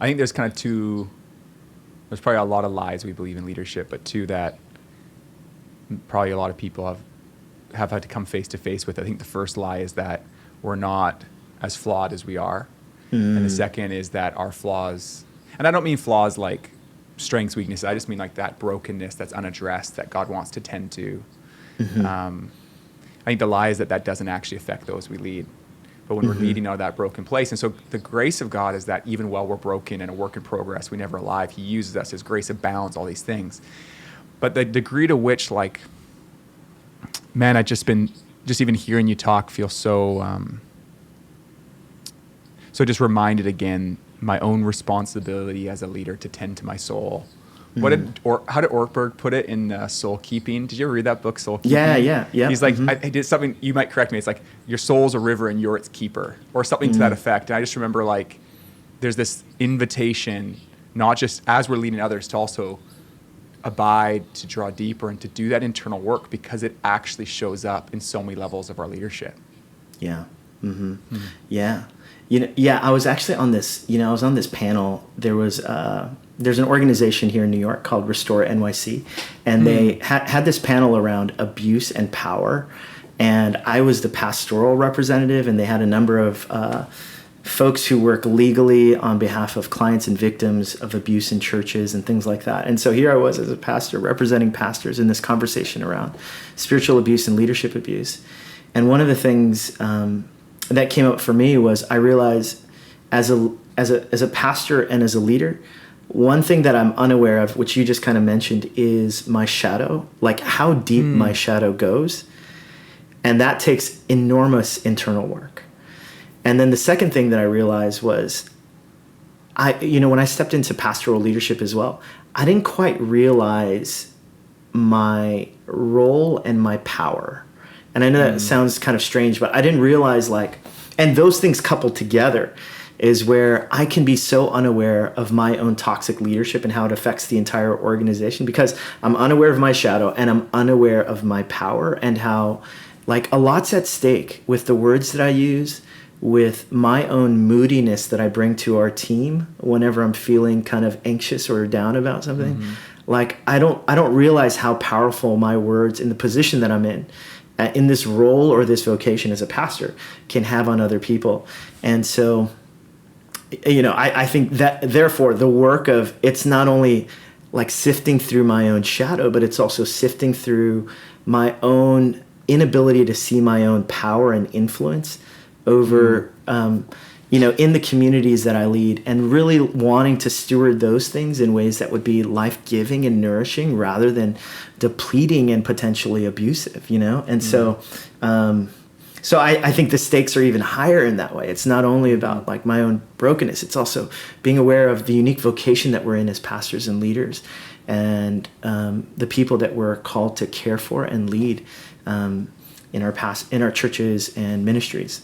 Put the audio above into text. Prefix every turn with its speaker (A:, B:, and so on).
A: I think there's kind of there's probably a lot of lies we believe in leadership, but two that probably a lot of people have had to come face to face with. I think the first lie is that we're not as flawed as we are. And the second is that our flaws, and I don't mean flaws like strengths, weaknesses, I just mean like that brokenness that's unaddressed that God wants to tend to. I think the lie is that doesn't actually affect those we lead. But when we're leading out of that broken place, and so the grace of God is that even while we're broken and a work in progress, we never alive, he uses us. His grace abounds, all these things. But the degree to which, like, man, I've just even hearing you talk feels so just reminded again, my own responsibility as a leader to tend to my soul. How did Ortberg put it in Soul Keeping? Did you ever read that book, Soul Keeping?
B: Yeah.
A: He's like, I did something, you might correct me, it's like, your soul's a river and you're its keeper, or something to that effect. And I just remember, like, there's this invitation, not just as we're leading others, to also abide, to draw deeper, and to do that internal work, because it actually shows up in so many levels of our leadership.
B: Yeah. Yeah. I was actually on this, I was on this panel. There's an organization here in New York called Restore NYC, and they had this panel around abuse and power. And I was the pastoral representative, and they had a number of folks who work legally on behalf of clients and victims of abuse in churches and things like that. And so here I was as a pastor representing pastors in this conversation around spiritual abuse and leadership abuse. And one of the things that came up for me was, I realized as a pastor and as a leader, one thing that I'm unaware of, which you just kind of mentioned, is my shadow, like how deep my shadow goes. And that takes enormous internal work. And then the second thing that I realized was, when I stepped into pastoral leadership as well, I didn't quite realize my role and my power. And I know that sounds kind of strange, but I didn't realize, and those things coupled together is where I can be so unaware of my own toxic leadership and how it affects the entire organization, because I'm unaware of my shadow and I'm unaware of my power, and how, a lot's at stake with the words that I use, with my own moodiness that I bring to our team whenever I'm feeling kind of anxious or down about something. I don't realize how powerful my words in the position that I'm in this role or this vocation as a pastor, can have on other people. And so, I think that therefore the work of, it's not only sifting through my own shadow, but it's also sifting through my own inability to see my own power and influence over, in the communities that I lead, and really wanting to steward those things in ways that would be life-giving and nourishing rather than depleting and potentially abusive, And so I think the stakes are even higher in that way. It's not only about my own brokenness, it's also being aware of the unique vocation that we're in as pastors and leaders, and the people that we're called to care for and lead in our churches and ministries.